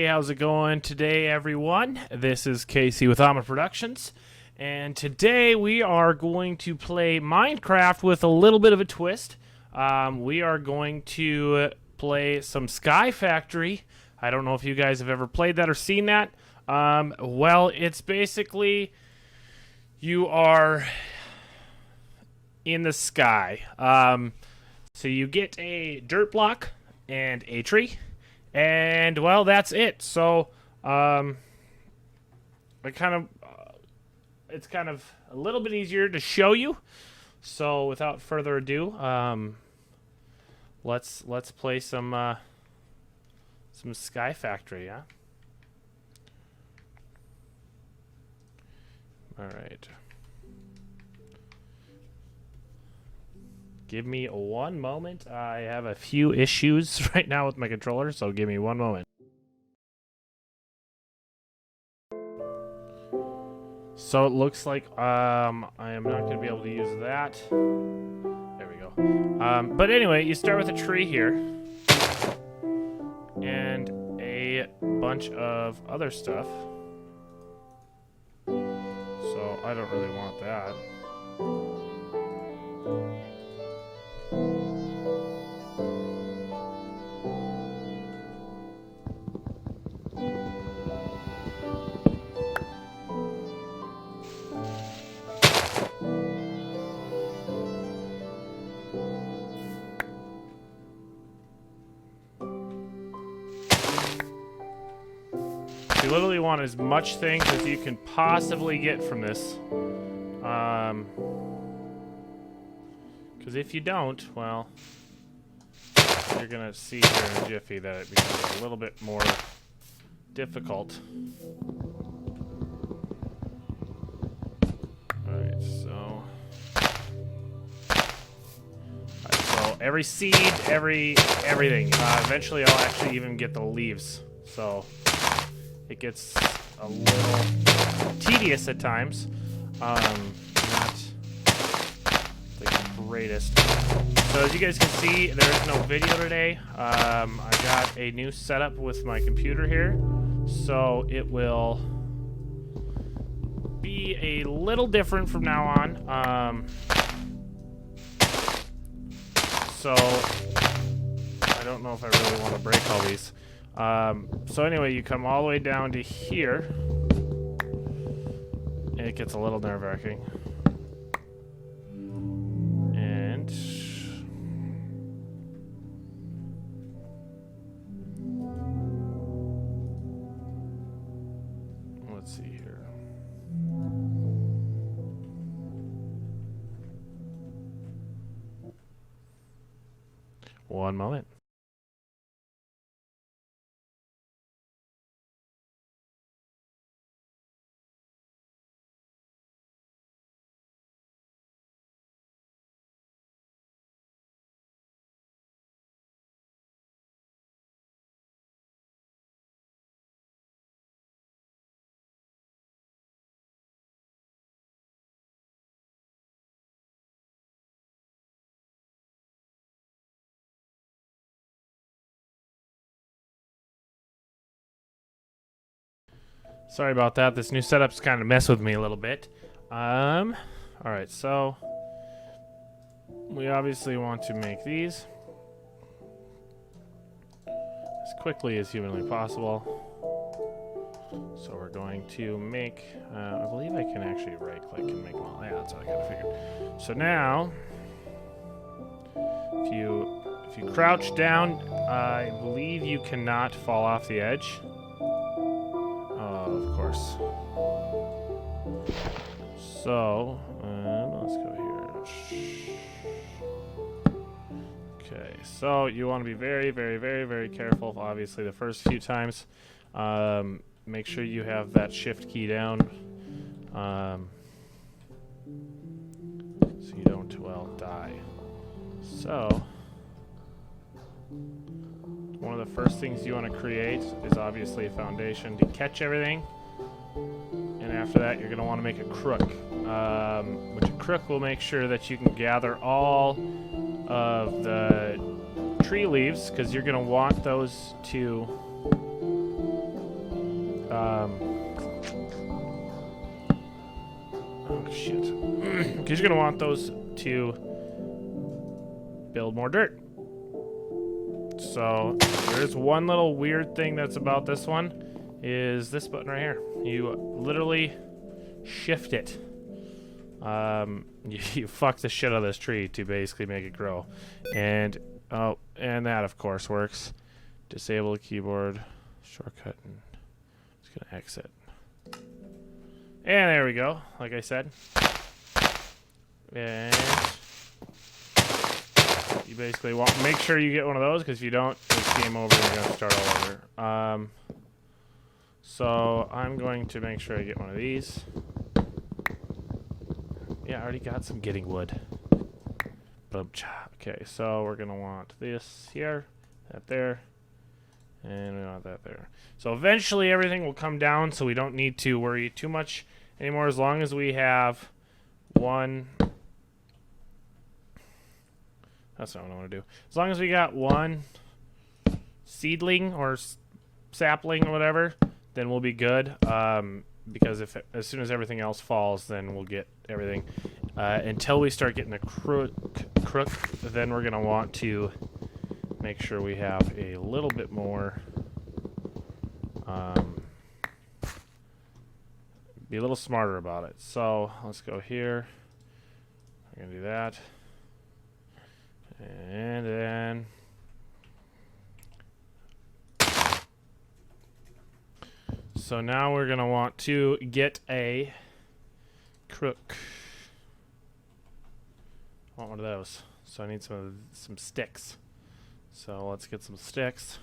how's it going today, everyone? This is Casey with Ahmann Productions, and today we are going to play Minecraft with a little bit of a twist. We are going to play some Skyfactory. I don't know if you guys have ever played that or seen that. Well, it's basically you are in the sky. So you get a dirt block and a tree. And, well, that's it. So, it's kind of a little bit easier to show you. So, without further ado, let's play some Skyfactory, yeah? All right. Give me one moment. I have a few issues right now with my controller, so give me one moment. So it looks like I am not going to be able to use that. There we go. But anyway, you start with a tree here. And a bunch of other stuff. So I don't really want that. You literally want as much things as you can possibly get from this. Because if you don't, well, you're going to see here in a jiffy that it becomes a little bit more difficult. Alright, so... so every seed, everything. Eventually I'll actually even get the leaves. So... it gets a little tedious at times. Not the greatest. So as you guys can see, there is no video today. I got a new setup with my computer here. So it will be a little different from now on. So I don't know if I really want to break all these. So anyway, you come all the way down to here. And it gets a little nerve-wracking. And... let's see here. One moment. Sorry about that. This new setup's kind of messed with me a little bit. Alright, so we obviously want to make these as quickly as humanly possible. So we're going to make, I believe I can actually right-click and make them all. Yeah, that's what I kind of figured. So now, if you crouch down, I believe you cannot fall off the edge. Of course. So, let's go here. Okay, so you want to be very, very, very, very careful. Obviously, the first few times, make sure you have that shift key down, so you don't, well, die. So, one of the first things you want to create is obviously a foundation to catch everything. And after that, you're going to want to make a crook. Which a crook will make sure that you can gather all of the tree leaves, because you're going to want those to Oh, shit. Because you're going to want those to build more dirt. So, there's one little weird thing that's about this one, is this button right here. You literally shift it. You fuck the shit out of this tree to basically make it grow. And, oh, and that, of course, works. Disable the keyboard, shortcut, and just going to exit. And there we go, like I said. And you basically want make sure you get one of those, because if you don't, it's game over and you're going to start all over. So I'm going to make sure I get one of these. Yeah, I already got some getting wood. Boom, cha. Okay, so we're going to want this here, that there, and we want that there. So eventually everything will come down, so we don't need to worry too much anymore, as long as we have one. That's not what I want to do. As long as we got one seedling or sapling or whatever, then we'll be good. Because as soon as everything else falls, then we'll get everything. Until we start getting a crook, then we're going to want to make sure we have a little bit more. Be a little smarter about it. So let's go here. We're going to do that. And then so now we're going to want to get a crook. I want one of those. So I need some sticks. So let's get some sticks.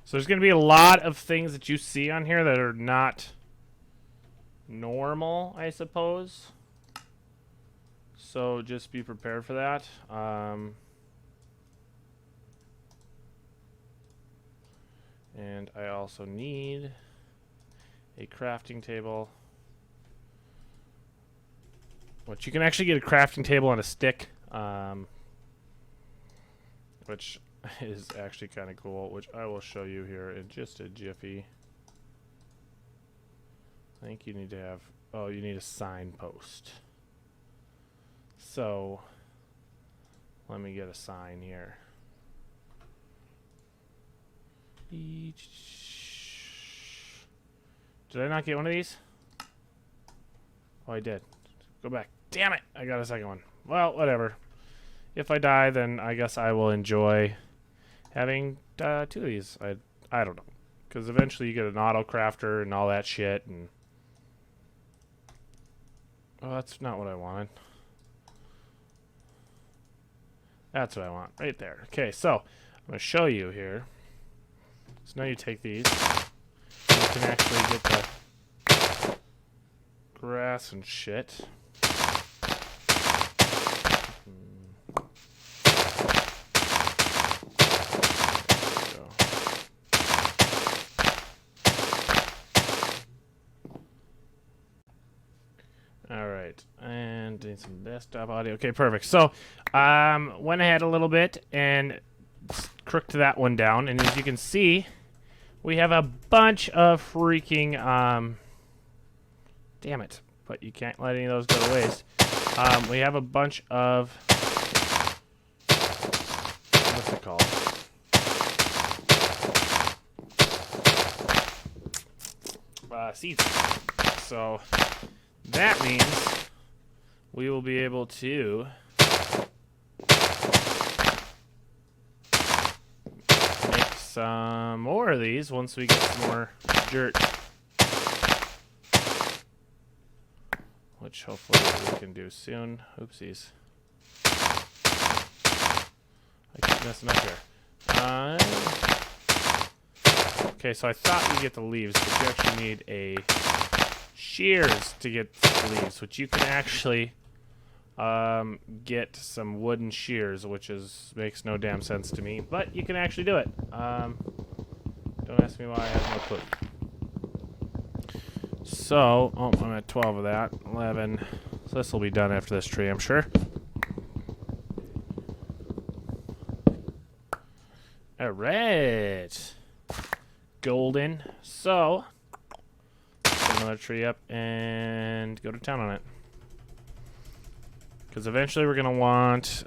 So there's going to be a lot of things that you see on here that are not normal, I suppose. So just be prepared for that. And I also need a crafting table. Which you can actually get a crafting table on a stick. Which is actually kind of cool, which I will show you here in just a jiffy. I think you need to have, oh, you need a signpost. So, let me get a sign here. Did I not get one of these? Oh, I did. Go back. Damn it! I got a second one. Well, whatever. If I die, then I guess I will enjoy having 2 of these. I don't know. Because eventually you get an auto crafter and all that shit. And oh, that's not what I wanted. That's what I want. Right there. Okay, so I'm going to show you here. So now you take these. And you can actually get the grass and shit. Alright, and need some desktop audio. Okay, perfect. So, went ahead a little bit and crooked that one down, and as you can see, we have a bunch of freaking, damn it, but you can't let any of those go to waste. We have a bunch of, what's it called? Seeds. So that means we will be able to make some more of these once we get some more dirt, which hopefully we can do soon. Oopsies. I keep messing up here. Okay, so I thought you get the leaves, but you actually need a shears to get the leaves, which you can actually get some wooden shears, which makes no damn sense to me, but you can actually do it. Don't ask me why, I have no clue. So, oh, I'm at 12 of that, 11. So this will be done after this tree, I'm sure. All right. golden. So, put another tree up and go to town on it. Because eventually we're going to want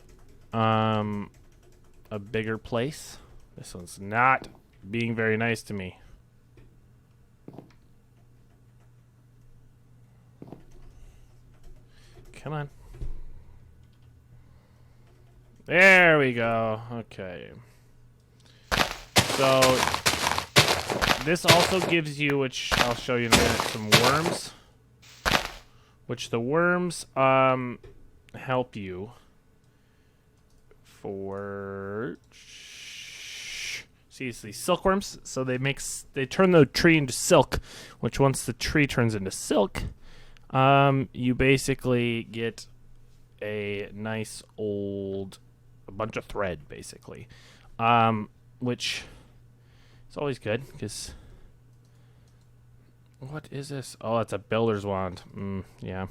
a bigger place. This one's not being very nice to me. Come on. There we go. Okay. So, this also gives you, which I'll show you in a minute, some worms. Which the worms help you for... See, it's these silkworms. So they turn the tree into silk, which once the tree turns into silk, you basically get a nice old... a bunch of thread, basically. Which is always good, because... What is this? Oh, it's a builder's wand. Yeah.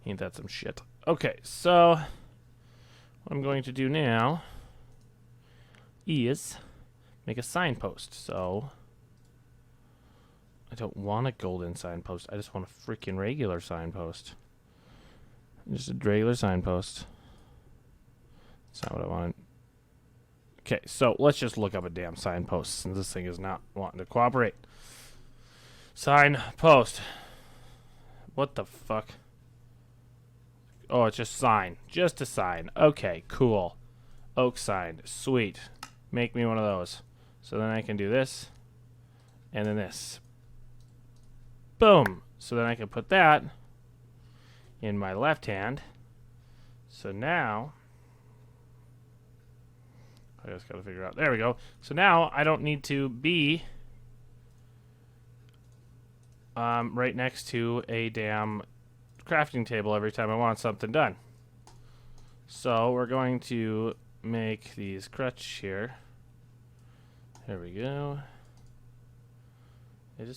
Ain't that some shit. Okay, so... what I'm going to do now is make a signpost. So... I don't want a golden signpost. I just want a freaking regular signpost. Just a regular signpost. That's not what I wanted. Okay, so let's just look up a damn signpost since this thing is not wanting to cooperate. Signpost. What the fuck? Oh, it's just sign. Just a sign. Okay, cool. Oak sign. Sweet. Make me one of those. So then I can do this. And then this. Boom. So then I can put that in my left hand. So now... I just gotta figure out. There we go. So now I don't need to be right next to a damn crafting table every time I want something done. So we're going to make these crutch here. There we go.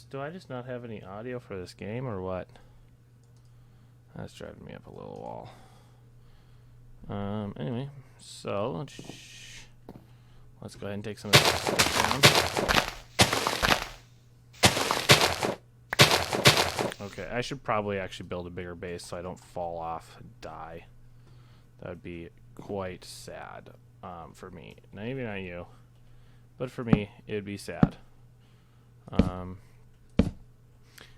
Do I just not have any audio for this game or what? That's driving me up a little wall. Anyway, so let's go ahead and take some of this stuff down. Okay, I should probably actually build a bigger base so I don't fall off and die. That would be quite sad for me. Maybe not you, but for me, it would be sad.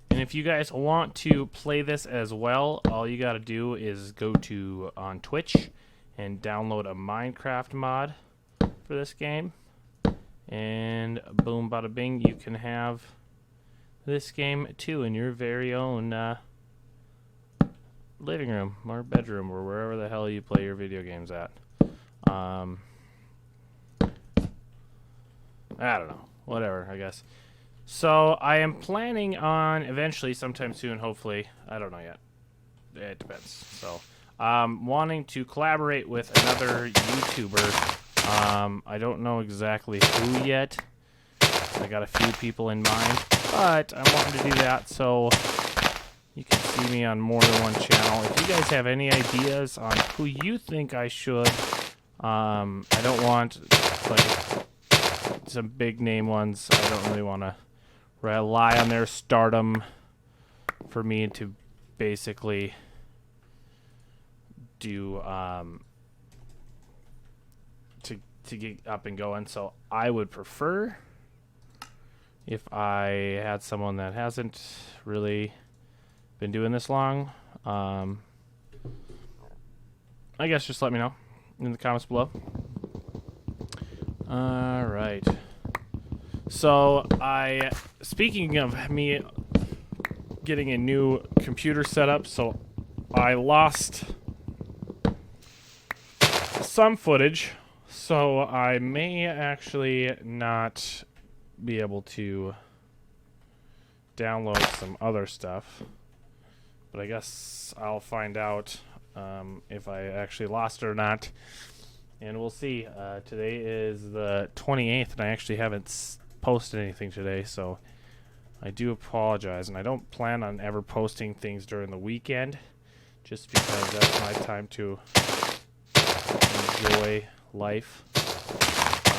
And if you guys want to play this as well, all you got to do is go to on Twitch and download a Minecraft mod for this game, and boom bada bing, you can have this game too in your very own living room or bedroom or wherever the hell you play your video games at. I don't know, whatever, I guess. So I am planning on eventually, sometime soon, hopefully, I don't know yet, it depends, so wanting to collaborate with another YouTuber. I don't know exactly who yet. I got a few people in mind, but I'm wanting to do that so you can see me on more than one channel. If you guys have any ideas on who you think I should, I don't want like some big name ones. I don't really want to rely on their stardom for me to basically do to get up and going. So I would prefer if I had someone that hasn't really been doing this long. I guess just let me know in the comments below. All right. So speaking of me getting a new computer set up, so I lost some footage, so I may actually not be able to download some other stuff, but I guess I'll find out if I actually lost it or not, and we'll see. Today is the 28th, and I actually haven't posted anything today, so I do apologize, and I don't plan on ever posting things during the weekend, just because that's my time to enjoy life.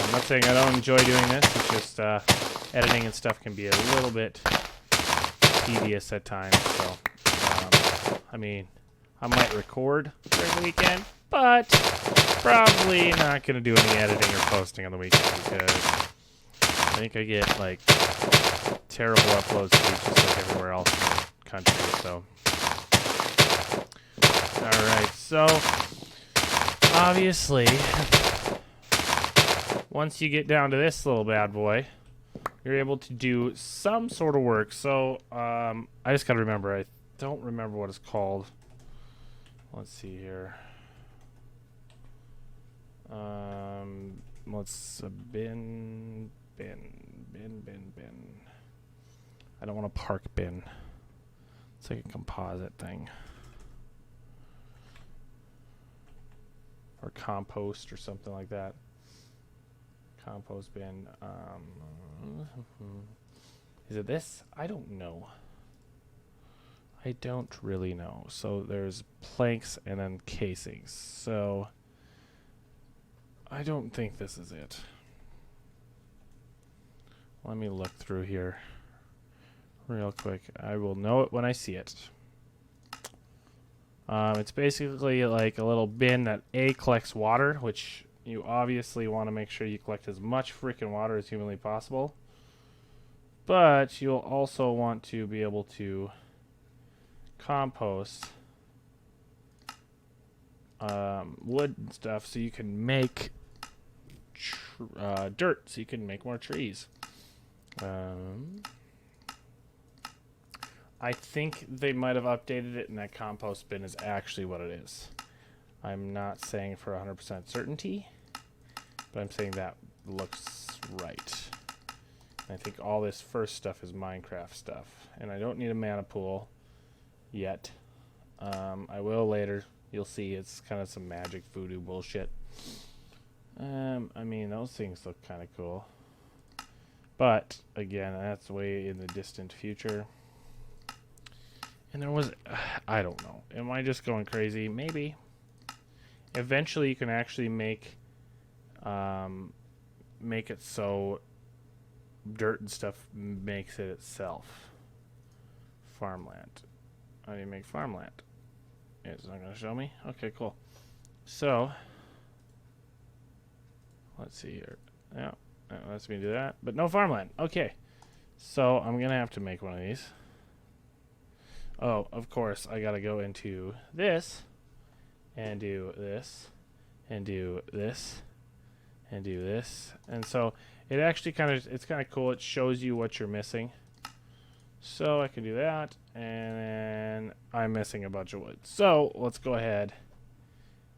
I'm not saying I don't enjoy doing this. It's just editing and stuff can be a little bit tedious at times. So, I mean, I might record during the weekend, but probably not going to do any editing or posting on the weekend because I think I get like terrible upload speeds just like everywhere else in the country. So, all right. So, obviously, once you get down to this little bad boy, you're able to do some sort of work. So, I just got to remember. I don't remember what it's called. Let's see here. Let's bin. I don't want a park bin. It's like a composite thing. Or compost or something like that. Compost bin. Is it this? I don't know. I don't really know. So there's planks and then casings. So I don't think this is it. Let me look through here real quick. I will know it when I see it. It's basically like a little bin that collects water, which you obviously want to make sure you collect as much freaking water as humanly possible. But you'll also want to be able to compost wood and stuff so you can make dirt, so you can make more trees. I think they might have updated it, and that compost bin is actually what it is. I'm not saying for 100% certainty, but I'm saying that looks right. I think all this first stuff is Minecraft stuff, and I don't need a mana pool yet. I will later. You'll see it's kind of some magic voodoo bullshit. I mean, those things look kind of cool. But, again, that's way in the distant future. And there was... I don't know. Am I just going crazy? Maybe. Eventually, you can actually make it so dirt and stuff makes it itself. Farmland. How do you make farmland? It's not going to show me? Okay, cool. So, let's see here. Yeah, that lets me do that. But no farmland. Okay. So, I'm going to have to make one of these. Oh, of course, I got to go into this, and do this, and do this, and do this. And so, it actually it's kind of cool. It shows you what you're missing. So I can do that, and then I'm missing a bunch of wood. So let's go ahead.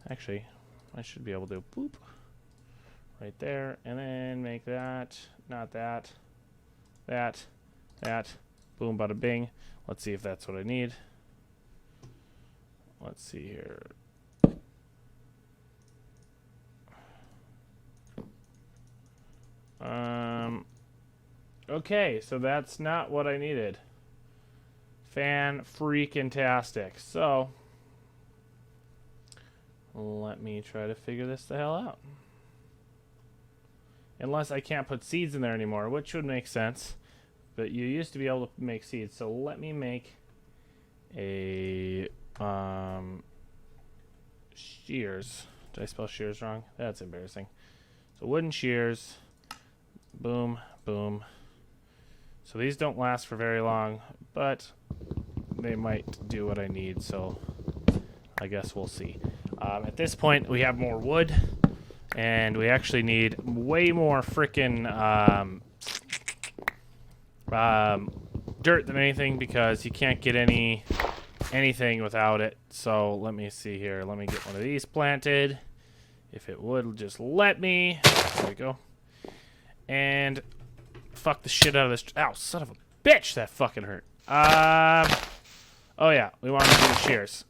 Actually, I should be able to boop right there, and then make that, not that, that, boom, bada bing. Let's see if that's what I need. Let's see here. Okay, so that's not what I needed. Fan-freaking-tastic. So, let me try to figure this the hell out. Unless I can't put seeds in there anymore, which would make sense. But you used to be able to make seeds. So let me make a shears. Did I spell shears wrong? That's embarrassing. So wooden shears. Boom, boom. So these don't last for very long, but they might do what I need, so I guess we'll see. At this point, we have more wood, and we actually need way more frickin' dirt than anything because you can't get anything without it. So let me see here. Let me get one of these planted. If it would just let me. There we go. And fuck the shit out of this. Ow, son of a bitch. That fucking hurt. Oh yeah, we want to do shears.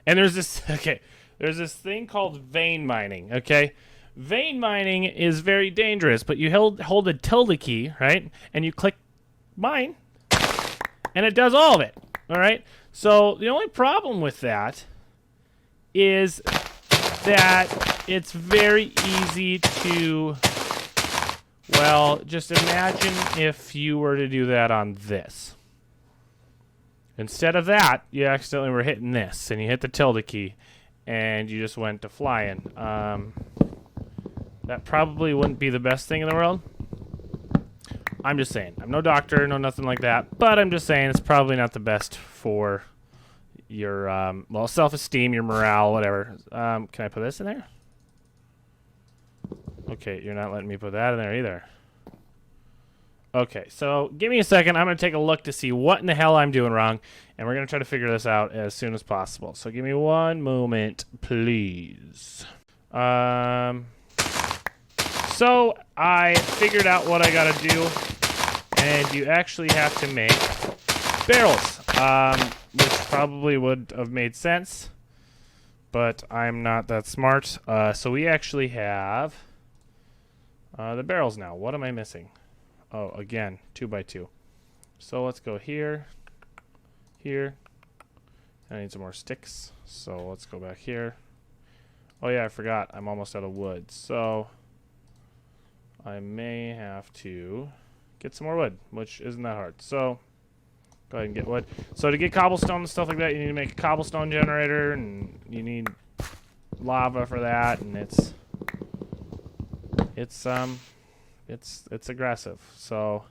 And there's this, okay, there's this thing called vane mining, okay? Vane mining is very dangerous, but you hold the tilde key, right? And you click mine, and it does all of it, all right? So the only problem with that is that it's very easy to, well, just imagine if you were to do that on this. Instead of that, you accidentally were hitting this, and you hit the tilde key, and you just went to flying. That probably wouldn't be the best thing in the world. I'm just saying. I'm no doctor, no nothing like that, but I'm just saying it's probably not the best for your, well, self-esteem, your morale, whatever. Can I put this in there? Okay, you're not letting me put that in there either. Okay, so give me a second. I'm going to take a look to see what in the hell I'm doing wrong, and we're going to try to figure this out as soon as possible. So give me one moment, please. So I figured out what I got to do, and you actually have to make barrels, which probably would have made sense, but I'm not that smart. So we actually have the barrels now. What am I missing? Oh, again, 2x2. So let's go here, here. I need some more sticks, so let's go back here. Oh yeah, I forgot. I'm almost out of wood, so I may have to get some more wood, which isn't that hard. So go ahead and get wood. So to get cobblestone and stuff like that, you need to make a cobblestone generator, and you need lava for that, and it's aggressive. So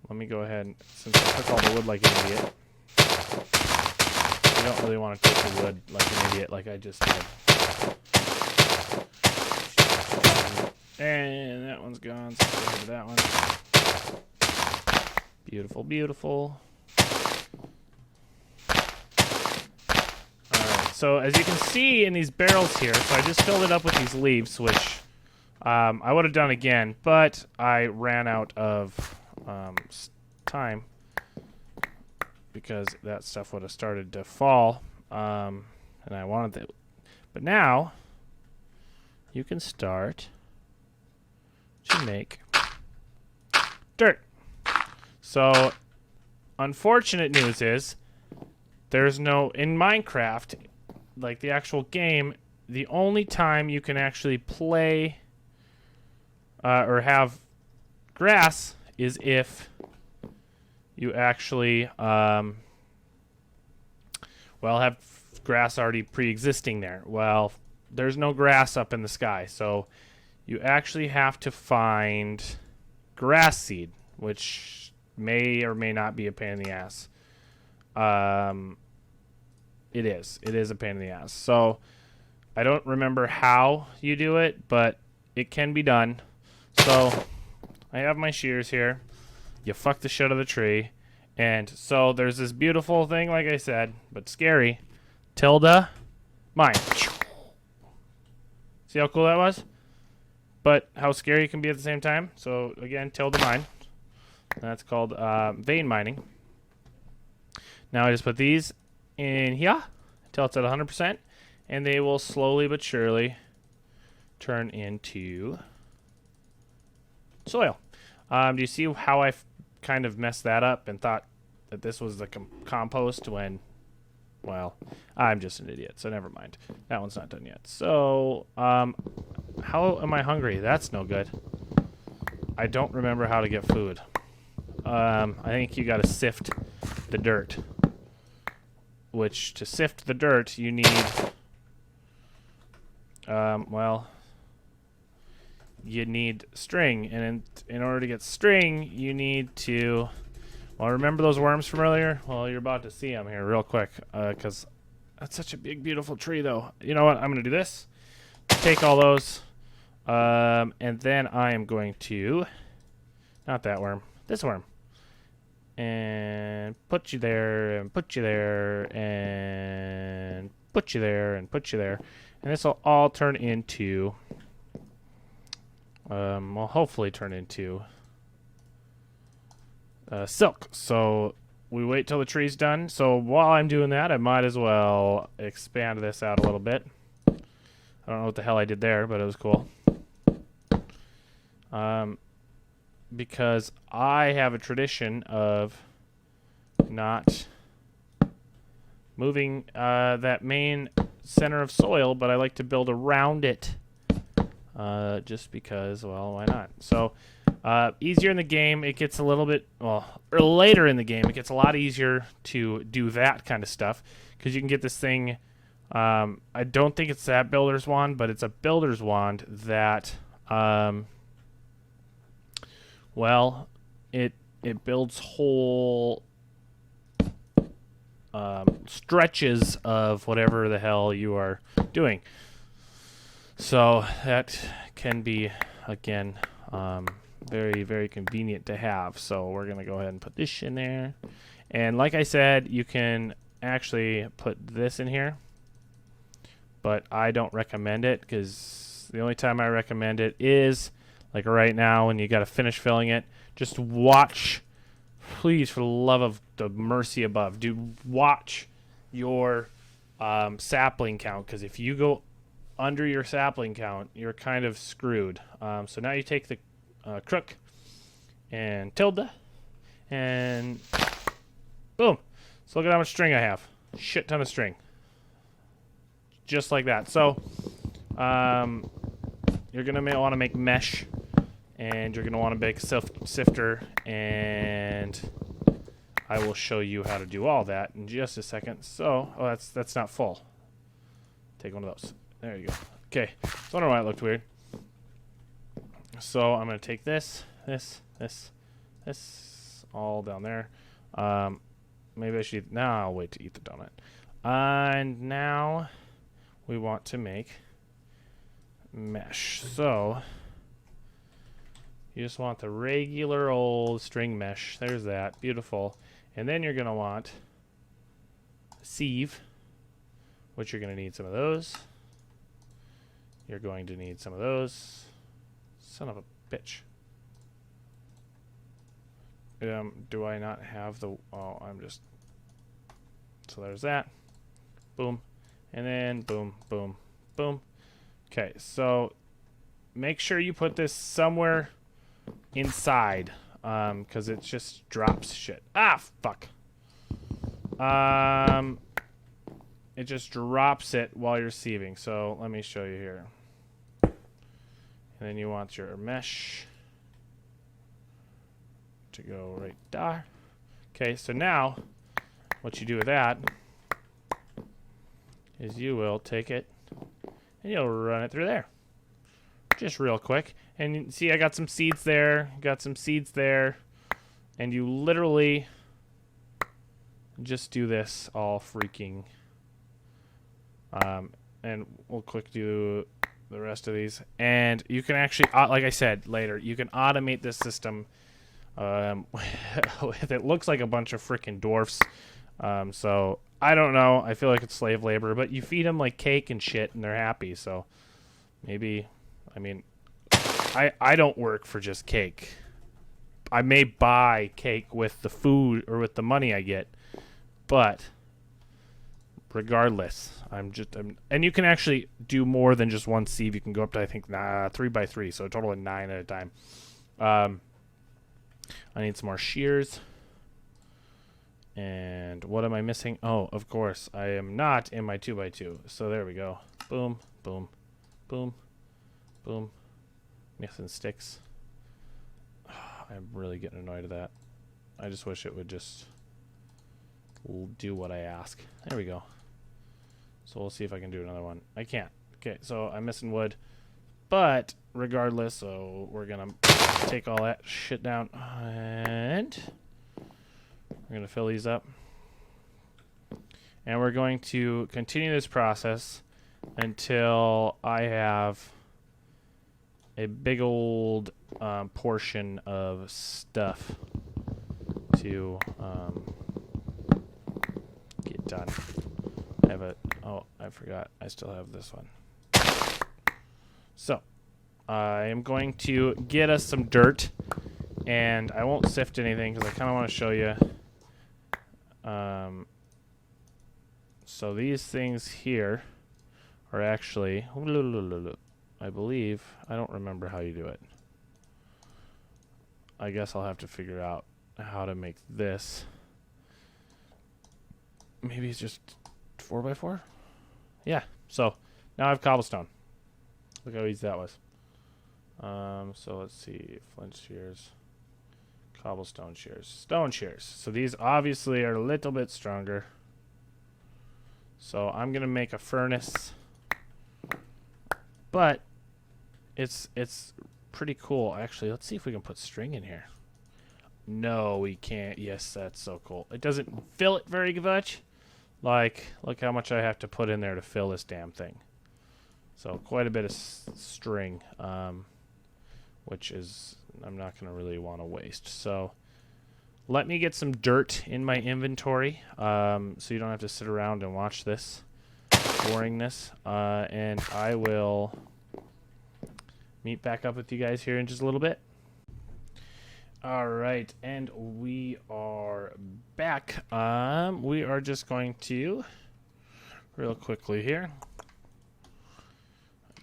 let me go ahead and, since I took all the wood like an idiot, you don't really want to take the wood like an idiot like I just did. And that one's gone, so go ahead to that one. Beautiful, beautiful. Alright, so as you can see in these barrels here, so I just filled it up with these leaves, which I would have done again, but I ran out of time because that stuff would have started to fall, and I wanted it. But now you can start to make dirt. So unfortunate news is there's no, in Minecraft, like the actual game, the only time you can actually play or have grass is if you actually well, have grass already pre-existing there. Well, there's no grass up in the sky, so you actually have to find grass seed, which may or may not be a pain in the ass. It is a pain in the ass. So I don't remember how you do it, but it can be done. So I have my shears here. You fuck the shit out of the tree. And so there's this beautiful thing, like I said, but scary. Tilde mine. See how cool that was? But how scary it can be at the same time. So again, tilde mine. That's called vane mining. Now I just put these in here until it's at 100%, and they will slowly but surely turn into soil. Do you see how I kind of messed that up and thought that this was the compost when, well, I'm just an idiot, so never mind. That one's not done yet. So, how am I hungry? That's no good. I don't remember how to get food. I think you gotta sift the dirt. Which, to sift the dirt, you need, well, you need string, and in order to get string, you need to, well, remember those worms from earlier? Well, you're about to see them here real quick, because that's such a big, beautiful tree, though. You know what? I'm going to do this, take all those, and then I am going to, not that worm, this worm, and put you there, and put you there, and put you there, and put you there, and this will all turn into, well, hopefully turn into silk. So we wait till the tree's done. So while I'm doing that, I might as well expand this out a little bit. I don't know what the hell I did there, but it was cool. Because I have a tradition of not moving that main center of soil, but I like to build around it. Just because, well, why not? So, easier in the game, it gets a little bit, well, or later in the game, it gets a lot easier to do that kind of stuff, because you can get this thing, I don't think it's that builder's wand, but it's a builder's wand that, well, it builds whole stretches of whatever the hell you are doing. So that can be, again, very, very convenient to have. So we're going to go ahead and put this in there. And like I said, you can actually put this in here. But I don't recommend it, because the only time I recommend it is like right now when you got to finish filling it. Just watch, please, for the love of the mercy above, watch your sapling count, because if you go under your sapling count, you're kind of screwed. So now you take the crook and tilde, and boom. So look at how much string I have. Shit ton of string. Just like that. So you're going to want to make mesh, and you're going to want to make sifter, and I will show you how to do all that in just a second. So, oh, that's not full. Take one of those. There you go. Okay. So I don't know why it looked weird. So I'm going to take this, all down there. Maybe I should... Now I'll wait to eat the donut. And now we want to make mesh. So you just want the regular old string mesh. There's that. Beautiful. And then you're going to want a sieve, which you're going to need some of those. You're going to need some of those. Son of a bitch. Do I not have the... Oh, I'm just... So there's that. Boom. And then boom, boom, boom. Okay, so make sure you put this somewhere inside, because it just drops shit. Ah, fuck. It just drops it while you're sieving. So let me show you here. And then you want your mesh to go right there. Okay, so now what you do with that is you will take it and you'll run it through there. Just real quick. And you see I got some seeds there, got some seeds there, and you literally just do this all freaking and we'll quick do the rest of these, and you can actually, like I said later, you can automate this system. It looks like a bunch of freaking dwarfs. So I don't know. I feel like it's slave labor, but you feed them like cake and shit, and they're happy. So maybe, I mean, I don't work for just cake. I may buy cake with the food or with the money I get, but regardless, and you can actually do more than just one sieve. You can go up to, I think, 3 by 3, so a total of 9 at a time. I need some more shears. And what am I missing? Oh, of course, I am not in my 2 by 2. So there we go. Boom, boom, boom, boom. Missing sticks. I'm really getting annoyed at that. I just wish it would just do what I ask. There we go. So we'll see if I can do another one. I can't. Okay, so I'm missing wood. But regardless, so we're going to take all that shit down. And we're going to fill these up. And we're going to continue this process until I have a big old portion of stuff to get done. I have a... Oh, I forgot. I still have this one. So, I am going to get us some dirt, and I won't sift anything because I kind of want to show you. So these things here are actually, I believe, I don't remember how you do it. I guess I'll have to figure out how to make this. Maybe it's just 4 by 4? Yeah, So now I have cobblestone. Look how easy that was. So let's see. Flint shears. Cobblestone shears. Stone shears. So these obviously are a little bit stronger. So I'm going to make a furnace. But it's pretty cool. Actually, let's see if we can put string in here. No, we can't. Yes, that's so cool. It doesn't fill it very much. Like, look how much I have to put in there to fill this damn thing. So quite a bit of string, which is I'm not going to really want to waste. So let me get some dirt in my inventory, so you don't have to sit around and watch this boringness. And I will meet back up with you guys here in just a little bit. All right, and we are back. We are just going to, real quickly here,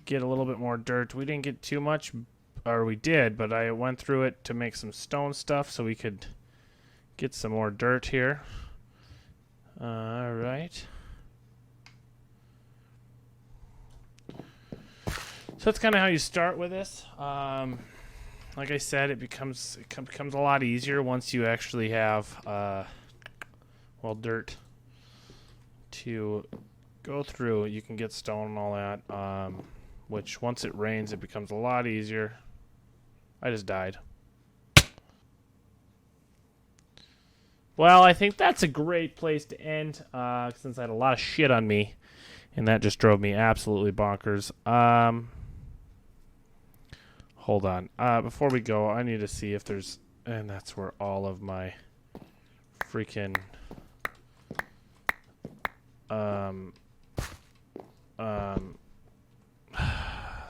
get a little bit more dirt. We didn't get too much, or we did, but I went through it to make some stone stuff so we could get some more dirt here. All right. So that's kind of how you start with this. Like I said, it becomes a lot easier once you actually have well, dirt to go through. You can get stone and all that, which once it rains, it becomes a lot easier. I just died. Well, I think that's a great place to end, since I had a lot of shit on me, and that just drove me absolutely bonkers. Hold on. Before we go, I need to see if there's... And that's where all of my freaking...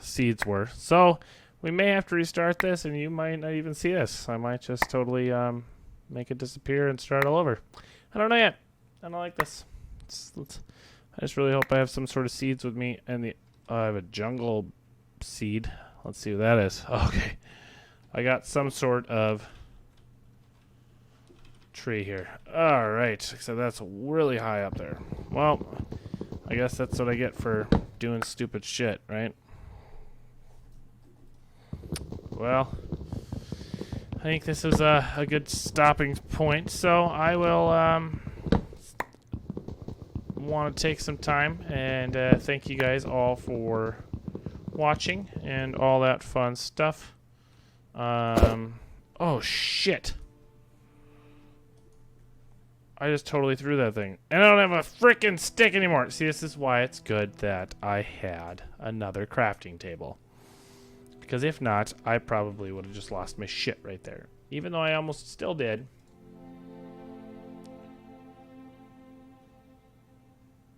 seeds were. So, we may have to restart this, and you might not even see this. I might just totally make it disappear and start all over. I don't know yet. I don't like this. I just really hope I have some sort of seeds with me. And I have a jungle seed. Let's see what that is. Okay. I got some sort of tree here. All right. So that's really high up there. Well, I guess that's what I get for doing stupid shit, right? Well, I think this is a good stopping point. So I will want to take some time and thank you guys all for watching and all that fun stuff. Oh shit, I just totally threw that thing and I don't have a freaking stick anymore. See, this is why it's good that I had another crafting table, because if not, I probably would have just lost my shit right there, even though I almost still did.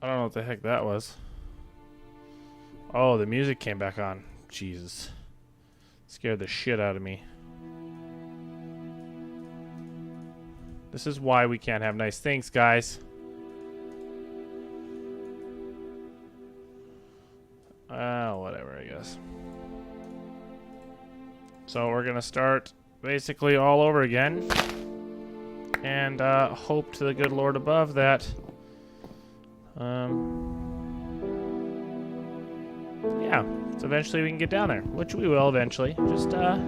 I don't know what the heck that was. Oh, the music came back on. Jesus. Scared the shit out of me. This is why we can't have nice things, guys. Whatever, I guess. So we're gonna start basically all over again. And hope to the good Lord above that yeah, so eventually we can get down there, which we will eventually. Just, that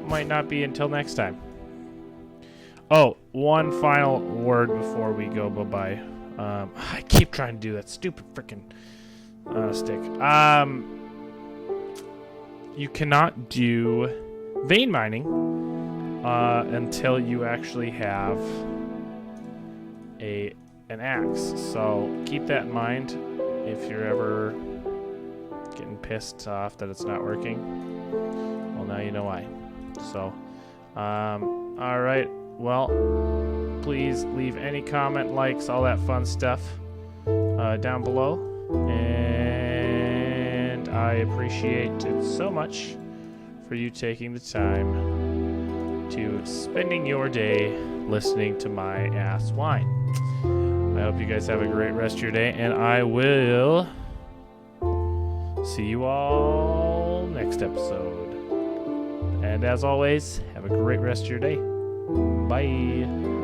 might not be until next time. Oh, one final word before we go bye-bye. I keep trying to do that stupid frickin' stick. You cannot do vein mining until you actually have an axe. So keep that in mind if you're ever getting pissed off that it's not working. Well, now you know why. So, all right. Well, please leave any comment, likes, all that fun stuff down below. And I appreciate it so much for you taking the time to spending your day listening to my ass whine. I hope you guys have a great rest of your day, and I will see you all next episode. And as always, have a great rest of your day. Bye.